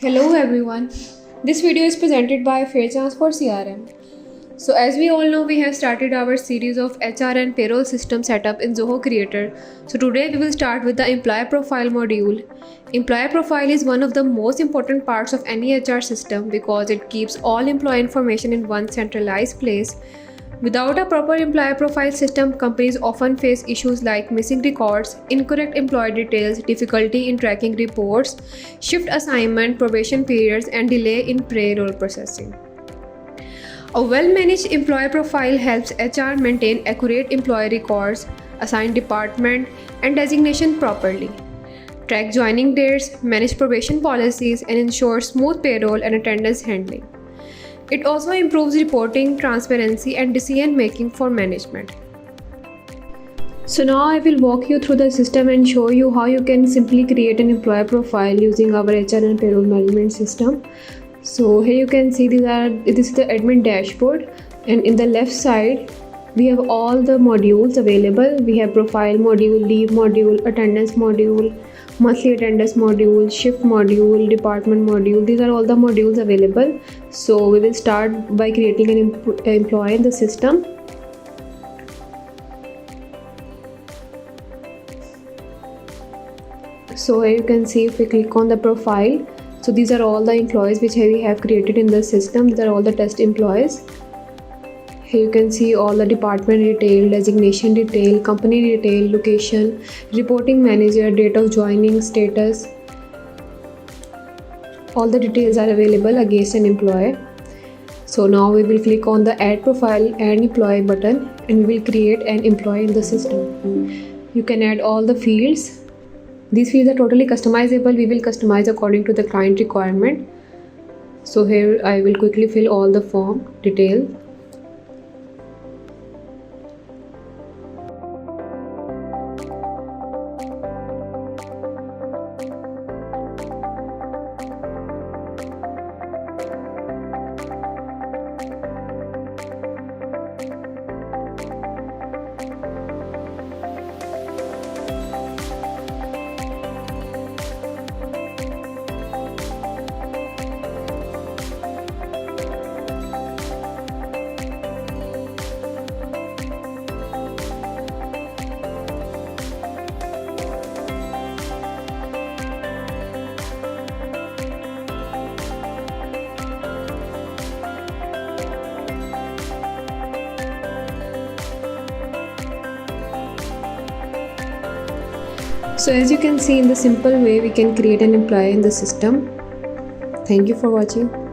Hello everyone. This video is presented by Fairchance for CRM. So as we all know, we have started our series of HR and payroll system setup in Zoho Creator. So today we will start with the employee profile module. Employee profile is one of the most important parts of any HR system because it keeps all employee information in one centralized place. Without a proper employee profile system, companies often face issues like missing records, incorrect employee details, difficulty in tracking reports, shift assignment, probation periods, and delay in payroll processing. A well-managed employee profile helps HR maintain accurate employee records, assign department and designation properly, track joining dates, manage probation policies, and ensure smooth payroll and attendance handling. It also improves reporting, transparency, and decision making for management. So now I will walk you through the system and show you how you can simply create an employee profile using our HR and payroll management system. So here you can see this is the admin dashboard, and in the left side we have all the modules available. We have profile module, leave module, attendance module, monthly attendance module, shift module, department module. These are all the modules available. So we will start by creating an employee in the system. So here you can see, if we click on the profile, so these are all the employees which we have created in the system. These are all the test employees. Here you can see all the department detail, designation detail, company detail, location, reporting manager, date of joining, status. All the details are available against an employee. So now we will click on the add profile and employee button, and we will create an employee in the system. You can add all the fields. These fields are totally customizable. We will customize according to the client requirement. So here I will quickly fill all the form detail. So as you can see, in the simple way we can create an employee in the system. Thank you for watching.